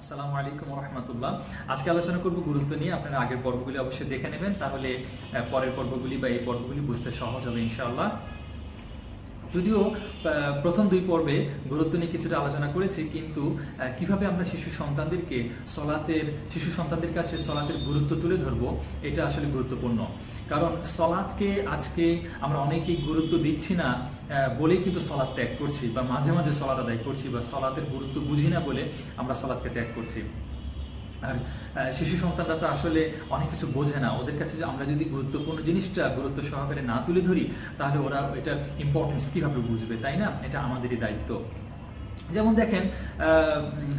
আসসালামু আলাইকুম ওয়া রাহমাতুল্লাহ। আজকে আলোচনা করব গুরুত্ব নিয়ে। আপনারা আগের পর্বগুলি অবশ্যই দেখে নেবেন, তাহলে পরের পর্বগুলি বা এই পর্বগুলি বুঝতে সহজ হবে ইনশাআল্লাহ। যদিও প্রথম দুই পর্বে গুরুত্ব নিয়ে কিছুটা আলোচনা করেছি, কিন্তু কিভাবে আমরা শিশু সন্তানদের কাছে সলাতের গুরুত্ব তুলে ধরবো, এটা আসলে গুরুত্বপূর্ণ। কারণ সলাতকে আজকে আমরা অনেকেই গুরুত্ব দিচ্ছি না বলেই কিন্তু সলাত ত্যাগ করছি, বা মাঝে মাঝে সলাত আদায় করছি, বা সলাতের গুরুত্ব বুঝি না বলে আমরা সলাতকে ত্যাগ করছি। আর শিশু সন্তানরা তো আসলে অনেক কিছু বোঝে না। ওদের কাছে আমরা যদি গুরুত্বপূর্ণ জিনিসটা গুরুত্ব সহকারে না তুলে ধরি, তাহলে ওরা এটা ইম্পর্টেন্স কিভাবে বুঝবে, তাই না? এটা আমাদেরই দায়িত্ব। যেমন দেখেন,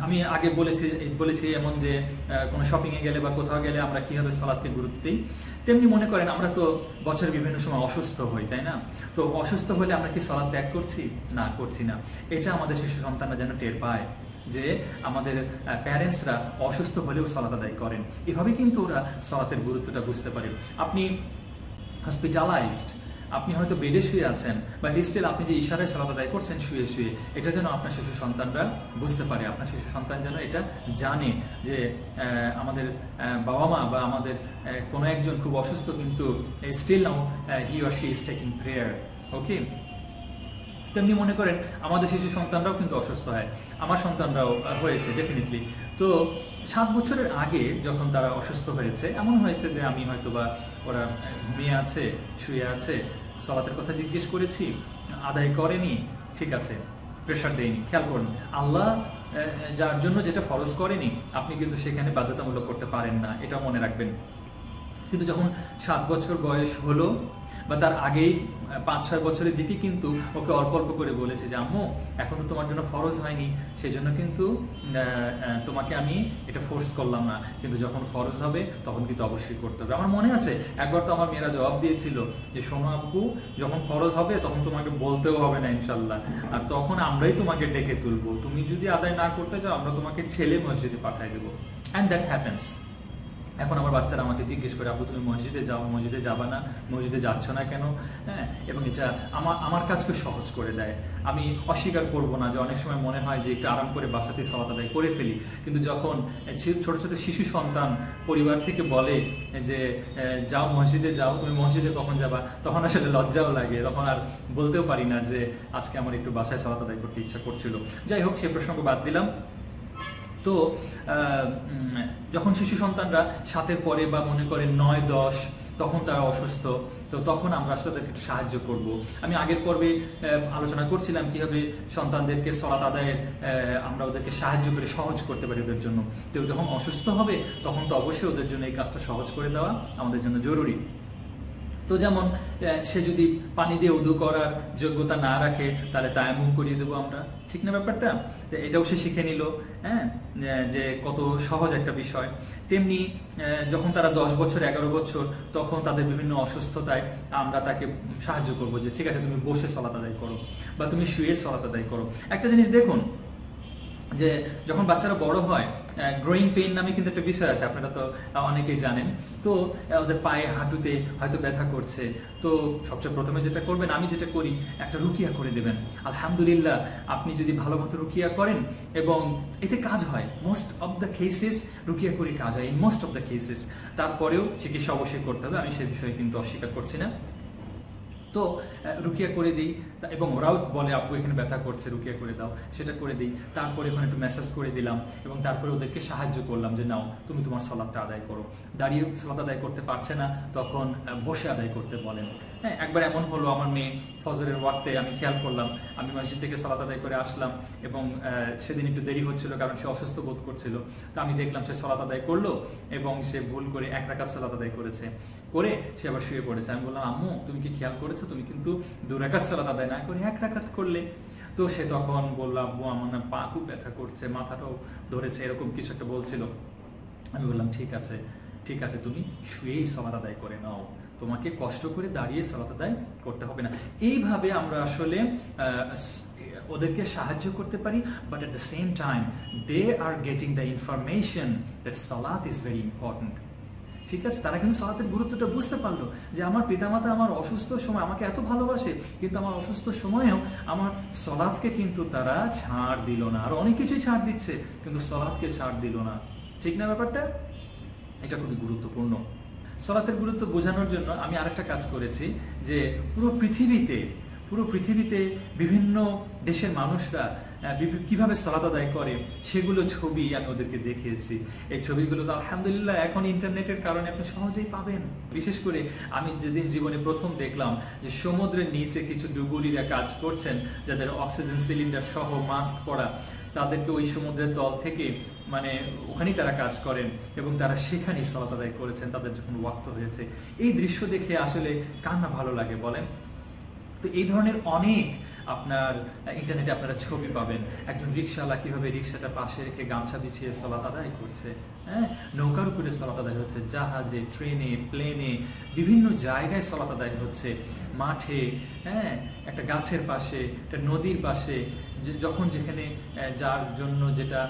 আমি আগে বলেছি এমন যে কোনো শপিংয়ে গেলে বা কোথাও গেলে আমরা কিভাবে সলাতকে গুরুত্ব দিই, তেমনি মনে করেন আমরা তো বছরের বিভিন্ন সময় অসুস্থ হই, তাই না? তো অসুস্থ হলে আমরা কি সলাত ত্যাগ করছি? না, করছি না। এটা আমাদের শিশু সন্তানরা যেন টের পায় যে আমাদের প্যারেন্টসরা অসুস্থ হলেও সলাত আদায় করেন। এভাবে কিন্তু ওরা সলাতের গুরুত্বটা বুঝতে পারে। আপনি হসপিটালাইজড, আপনি হয়তো বেডে শুয়ে আছেন, বা স্টিল আপনি যে ইশারায় সালাত আদায় করছেন শুয়ে শুয়ে, এটা যেন আপনার শিশু সন্তানরা বুঝতে পারে। আপনার শিশু সন্তান যেন এটা জানে যে আমাদের বাবা মা বা আমাদের কোনো একজন খুব অসুস্থ, কিন্তু still now he or she is taking prayer. Okay, তেমনি মনে করেন আমাদের শিশু সন্তানরাও কিন্তু অসুস্থ হয়। আমার সন্তানরাও হয়েছে ডেফিনেটলি। তো 7 বছরের আগে যখন তারা অসুস্থ হয়েছে, এমন হয়েছে যে আমি হয়তো বা ওরা ঘুমিয়ে আছে, শুয়ে আছে, সলাতের কথা জিজ্ঞেস করেছি, আদায় করেনি, ঠিক আছে, প্রেশার দেয়নি। খেয়াল করুন, আল্লাহ যার জন্য যেটা ফরজ করেনি আপনি কিন্তু সেখানে বাধ্যতামূলক করতে পারেন না, এটা মনে রাখবেন। কিন্তু যখন 7 বছর বয়স হলো বা তার আগেই 5-6 বছরের দিকে কিন্তু ওকে অল্প অল্প করে বলেছে যে আম্মু এখন তো তোমার জন্য ফরজ হয়নি, সেই জন্য কিন্তু তোমাকে আমি এটা ফোর্স করলাম না, কিন্তু যখন ফরজ হবে তখন কিন্তু অবশ্যই করতে হবে। আমার মনে আছে একবার তো আমার মেয়েরা জবাব দিয়েছিল যে শোনো আব্বু, যখন ফরজ হবে তখন তোমাকে বলতেও হবে না ইনশাল্লাহ, আর তখন আমরাই তোমাকে ডেকে তুলবো, তুমি যদি আদায় না করতে চাও আমরা তোমাকে ঠেলে মসজিদে পাঠিয়ে দেবো। And that happens. এখন আমার বাচ্চারা আমাকে জিজ্ঞেস করে, আপু তুমি মসজিদে যাও, মসজিদে যাবা না, মসজিদে যাচ্ছ না কেন? হ্যাঁ, এবং এটা আমার কাজকে সহজ করে দেয়। আমি অস্বীকার করব না যে অনেক সময় মনে হয় যে একটু আরাম করে বাসাতেই সালাত আদায় করে ফেলি, কিন্তু যখন ছোট ছোট শিশু সন্তান পরিবার থেকে বলে যে যাও মসজিদে যাও, তুমি মসজিদে কখন যাবা, তখন আসলে লজ্জাও লাগে, তখন আর বলতেও পারি না যে আজকে আমার একটু বাসায় সালাত আদায় করতে ইচ্ছা করছিল। যাই হোক, সে প্রসঙ্গ বাদ দিলাম। তো যখন শিশু সন্তানরা 7-এর পরে বা মনে করেন 9-10, তখন তারা অসুস্থ, তো তখন আমরা আসলে তাদেরকে একটু সাহায্য করব। আমি আগের পর্বে আলোচনা করছিলাম কিভাবে সন্তানদেরকে সলাত আদায়ের আমরা ওদেরকে সাহায্য করে সহজ করতে পারি ওদের জন্য। তো যখন অসুস্থ হবে তখন তো অবশ্যই ওদের জন্য এই কাজটা সহজ করে দেওয়া আমাদের জন্য জরুরি। তো যেমন সে যদি পানি দিয়ে উযু করার যোগ্যতা না রাখে, তাহলে তায়াম্মুম করিয়ে দেবো আমরা, ঠিক না ব্যাপারটা? এটাও সে শিখে নিল, হ্যাঁ, যে কত সহজ একটা বিষয়। তেমনি যখন তারা 10 বছর 11 বছর, তখন তাদের বিভিন্ন অসুস্থতায় আমরা তাকে সাহায্য করবো যে ঠিক আছে তুমি বসে সালাত আদায় করো, বা তুমি শুয়ে সালাত আদায় করো। একটা জিনিস দেখুন, যে যখন বাচ্চারা বড় হয়, গ্রোয়িং পেইন নামে কিন্তু একটা বিষয় আছে, আপনারা তো অনেকেই জানেন। তো ওদের পায়ে হাঁটুতে হয়তো ব্যথা করছে, তো সবচেয়ে প্রথমে যেটা করবেন, আমি যেটা করি, একটা রুকিয়া করে দেবেন। আলহামদুলিল্লাহ, আপনি যদি ভালো মতো রুকিয়া করেন এবং এতে কাজ হয়, মোস্ট অফ দ্য কেসেস রুকিয়া করে কাজ হয়, in most of the cases. তারপরেও চিকিৎসা অবশ্যই করতে হবে, আমি সে বিষয়ে কিন্তু অস্বীকার করছি না। তো রুকিয়া করে দিই, এবং ওরাও বলে আপু এখানে ব্যথা করছে, রুকিয়া করে দাও, সেটা করে দিই। তারপরে ওখানে একটু মেসেজ করে দিলাম, এবং তারপরে ওদেরকে সাহায্য করলাম যে নাও তুমি তোমার সালাতটা আদায় করো। দাঁড়িয়ে সালাত আদায় করতে পারছে না, তখন বসে আদায় করতে বলেন। হ্যাঁ, একবার এমন হলো, আমার মেয়ে ফজরের ওয়াক্তে আমি খেয়াল করলাম, আমি মসজিদ থেকে সালাত আদায় করে আসলাম, এবং সেদিন একটু দেরি হচ্ছিল কারণ সে অসুস্থ বোধ করছিল। তো আমি দেখলাম সে সালাত আদায় করলো, এবং সে ভুল করে 1 রাকাত সালাত আদায় করেছে, করে সে আবার শুয়ে পড়েছে। আমি বললাম আম্মু তুমি কি খেয়াল করেছো, তুমি কিন্তু 2 রাকাত সালাত আদায় না করে 1 রাকাত করলে। তো সে তখন বলল আব্বু আমার না পা খুব ব্যথা করছে, মাথাটাও ধরেছে, এরকম কিছু একটা বলছিল। আমি বললাম ঠিক আছে ঠিক আছে, তুমি শুয়েই সালাত আদায় করে নাও, তোমাকে কষ্ট করে দাঁড়িয়ে সালাত আদায় করতে হবে না। এইভাবে আমরা আসলে ওদেরকে সাহায্য করতে পারি, but at the same time they are getting the information that সালাত ইজ ভেরি ইম্পর্টেন্ট। ঠিক আছে, তারা কিন্তু সালাতের গুরুত্বটা বুঝতে পারলো যে আমার পিতামাতা আমার অসুস্থ সময় আমাকে এত ভালোবাসে, কিন্তু আমার অসুস্থ সময়েও আমার সালাতকে কিন্তু তারা ছাড় দিল না। আর অনেক কিছুই ছাড় দিচ্ছে, কিন্তু সালাতকে ছাড় দিল না। ঠিক না ব্যাপারটা? এটা খুবই গুরুত্বপূর্ণ। সালাতের গুরুত্ব বোঝানোর জন্য আমি আরেকটা কাজ করেছি, যে পুরো পৃথিবীতে বিভিন্ন দেশের মানুষরা কিভাবে সালাত আদায় করে সেগুলো ছবি আমি ওদেরকে দেখিয়েছি। এই ছবিগুলো তো আলহামদুলিল্লাহ এখন ইন্টারনেটের কারণে আপনি সহজেই পাবেন। বিশেষ করে আমি যেদিন জীবনে প্রথম দেখলাম যে সমুদ্রের নিচে কিছু ডুবুরিরা কাজ করছেন, যাদের অক্সিজেন সিলিন্ডার সহ মাস্ক পরা, তাদেরকে ওই সমুদ্রের তল থেকে মানে ওখানেই তারা কাজ করেন এবং তারা সেখানেই সালাত আদায় করেছেন তাদের যখন ওয়াক্ত হয়েছে। এই দৃশ্য দেখে আসলে কার না ভালো লাগে বলেন? তো এই ধরনের অনেক আপনার ইন্টারনেটে আপনারা ছবি পাবেন। একজন রিক্সাওয়ালা কিভাবে রিক্সাটা পাশে রেখে গামছা বিছিয়ে সালাত আদায় করছে, হ্যাঁ, নৌকার উপরে সালাত আদায় হচ্ছে, জাহাজে, ট্রেনে, প্লেনে, বিভিন্ন জায়গায় সালাত আদায় হচ্ছে, মাঠে, হ্যাঁ, একটা গাছের পাশে, একটা নদীর পাশে, যখন যেখানে যার জন্য যেটা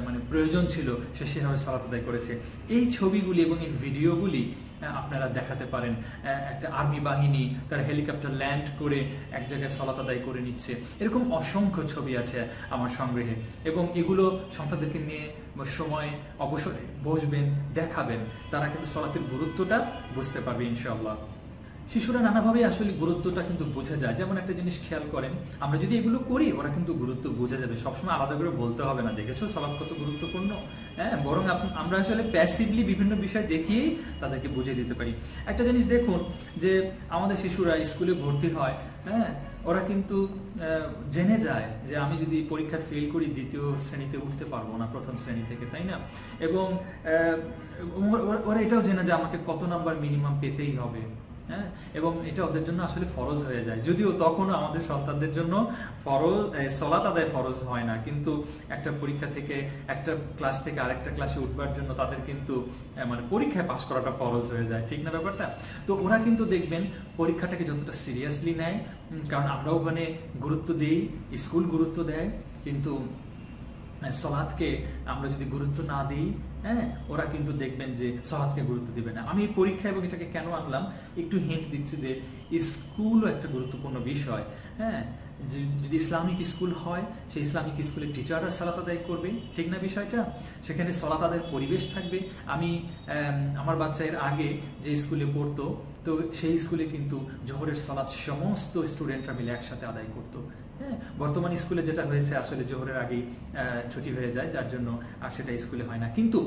মানে প্রয়োজন ছিল সে সেভাবে সালাত আদায় করেছে। এই ছবিগুলি এবং এই ভিডিওগুলি আপনারা দেখাতে পারেন। একটা আর্মি বাহিনী তার হেলিকপ্টার ল্যান্ড করে এক জায়গায় সালাত আদায় করে নিচ্ছে, এরকম অসংখ্য ছবি আছে আমার সংগ্রহে। এবং এগুলো সন্তানদেরকে নিয়ে সময় অবসরে বসবেন, দেখাবেন, তারা কিন্তু সালাতের গুরুত্বটা বুঝতে পারবে ইনশাআল্লাহ। শিশুরা নানাভাবে আসলে গুরুত্বটা কিন্তু বোঝা যায়। যেমন একটা জিনিস খেয়াল করেন, আমরা যদি এগুলো করি ওরা কিন্তু গুরুত্ব বোঝা যাবে। সবসময় আলাদা করে বলতে হবে না, দেখেছো সালাত কত গুরুত্বপূর্ণ, হ্যাঁ, বরং আমরা আসলে প্যাসিভলি বিভিন্ন বিষয় দেখিয়েই তাদেরকে বুঝিয়ে দিতে পারি। একটা জিনিস দেখুন যে আমাদের শিশুরা স্কুলে ভর্তি হয়, হ্যাঁ, ওরা কিন্তু জেনে যায় যে আমি যদি পরীক্ষা ফেল করি দ্বিতীয় শ্রেণীতে উঠতে পারবো না প্রথম শ্রেণী থেকে, তাই না? এবং ওরা এটাও জেনে যায় আমাকে কত নাম্বার মিনিমাম পেতেই হবে, হ্যাঁ, এবং এটা ওদের জন্য আসলে ফরজ হয়ে যায়। যদিও তখনও আমাদের সন্তানদের জন্য সালাত আদায় ফরজ হয় না, কিন্তু একটা পরীক্ষা থেকে একটা ক্লাস থেকে আরেকটা ক্লাসে উঠবার জন্য তাদের কিন্তু মানে পরীক্ষায় পাশ করাটা ফরজ হয়ে যায়। ঠিক না ব্যাপারটা? তো ওরা কিন্তু দেখবেন পরীক্ষাটাকে যতটা সিরিয়াসলি নেয়, কারণ আমরা ওখানে গুরুত্ব দিই, স্কুল গুরুত্ব দেয়, কিন্তু সালাতকে আমরা যদি গুরুত্ব না দিই, হ্যাঁ, ওরা কিন্তু দেখবেন যে সালাতকে গুরুত্ব দিবে না। আমি পরীক্ষা এবং এটাকে কেন আনলাম একটু হিন্ট দিচ্ছি যে স্কুলও একটা গুরুত্বপূর্ণ বিষয়, হ্যাঁ, যদি ইসলামিক স্কুল হয় সেই ইসলামিক স্কুলের টিচাররা সালাত আদায় করবে, ঠিক না বিষয়টা? সেখানে সালাত আদায়ের পরিবেশ থাকবে। আমি আমার বাচ্চা এর আগে যে স্কুলে পড়তো, তো সেই স্কুলে কিন্তু জোহরের সালাত সমস্ত স্টুডেন্টরা মিলে একসাথে আদায় করতো। হ্যাঁ, বর্তমান স্কুলে যেটা হয়েছে আসলে জোহরের আগেই ছুটি হয়ে যায়, যার জন্য আর সেটা স্কুলে হয় না। কিন্তু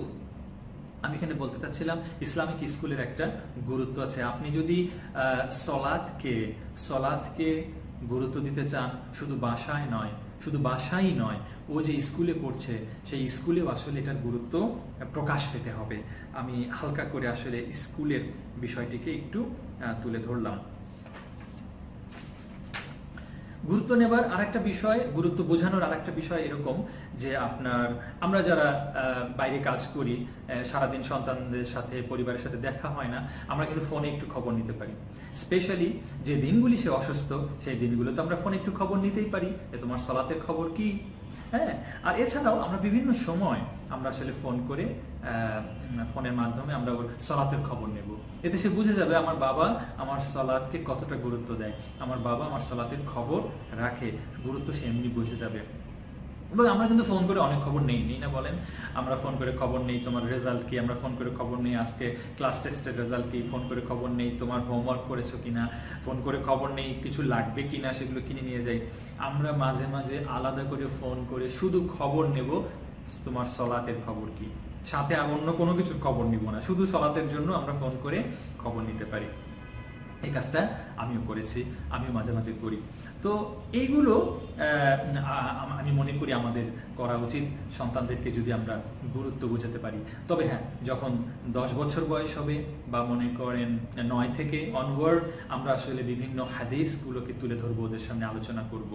আমি এখানে বলতে চাচ্ছিলাম ইসলামিক স্কুলের একটা গুরুত্ব আছে। আপনি যদি সালাতকে গুরুত্ব দিতে চান, শুধু বাসায় নয়, ও যে স্কুলে পড়ছে সেই স্কুলেও আসলে এটার গুরুত্ব প্রকাশ পেতে হবে। আমি হালকা করে আসলে স্কুলের বিষয়টিকে একটু তুলে ধরলাম। গুরুত্ব নেবার আরেকটা বিষয়, গুরুত্ব বোঝানোর আরেকটা বিষয় এরকম যে আমরা যারা বাইরে কাজ করি, সারাদিন সন্তানদের সাথে পরিবারের সাথে দেখা হয় না, আমরা কিন্তু ফোনে একটু খবর নিতে পারি। স্পেশালি যে দিনগুলি সে অসুস্থ সেই দিনগুলো তো আমরা ফোনে একটু খবর নিতেই পারি, তোমার সালাতের খবর কি, হ্যাঁ। আর এছাড়াও আমরা বিভিন্ন সময় আমরা আসলে ফোনের মাধ্যমে আমরা ওর সালাতের খবর নেব। এতে সে বুঝে যাবে আমার বাবা আমার সালাতকে কতটা গুরুত্ব দেয়, আমার বাবা আমার সালাতের খবর রাখে, গুরুত্ব সে এমনি বুঝে যাবে। এবং আমরা কিন্তু ফোন করে অনেক খবর নেই না বলেন? আমরা ফোন করে খবর নেই তোমার রেজাল্ট কি, আমরা ফোন করে খবর নেই আজকে ক্লাস টেস্টের রেজাল্ট কি, ফোন করে খবর নেই তোমার হোমওয়ার্ক করেছো কিনা, ফোন করে খবর নেই কিছু লাগবে কিনা, সেগুলো কিনে নিয়ে যাই। আমরা মাঝে মাঝে আলাদা করে ফোন করে শুধু খবর নেব তোমার সালাতের খবর কি, সাথে আর অন্য কোনো কিছুর খবর নিব না, শুধু সালাতের জন্য আমরা ফোন করে খবর নিতে পারি। এই কাজটা আমিও করেছি, আমিও মাঝে মাঝে করি। তো এইগুলো আমি মনে করি আমাদের করা উচিত, সন্তানদেরকে যদি আমরা গুরুত্ব বোঝাতে পারি। তবে হ্যাঁ, যখন 10 বছর বয়স হবে বা মনে করেন 9 থেকে অনওয়ার্ড, আমরা আসলে বিভিন্ন হাদিসগুলোকে তুলে ধরবো, ওদের সামনে আলোচনা করব।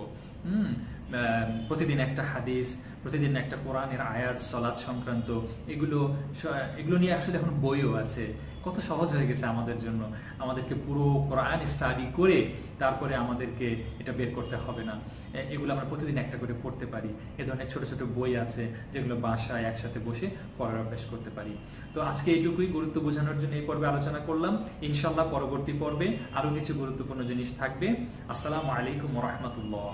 প্রতিদিন একটা হাদিস, প্রতিদিন একটা কোরআনের আয়াত, সালাত সংক্রান্ত, এগুলো নিয়ে আসলে এখন বইও আছে। কত সহজ হয়ে গেছে আমাদের জন্য, আমাদেরকে পুরো কোরআন স্টাডি করে তারপরে আমাদেরকে এটা বের করতে হবে না। এগুলো আমরা প্রতিদিন একটা করে পড়তে পারি। এ ধরনের ছোট ছোট বই আছে যেগুলো বাসায় একসাথে বসে পড়ার অভ্যাস করতে পারি। তো আজকে এইটুকুই গুরুত্ব বোঝানোর জন্য এই পর্বে আলোচনা করলাম। ইনশাআল্লাহ পরবর্তী পর্বে আরো কিছু গুরুত্বপূর্ণ জিনিস থাকবে। আসসালামু আলাইকুম ওয়া রাহমাতুল্লাহ।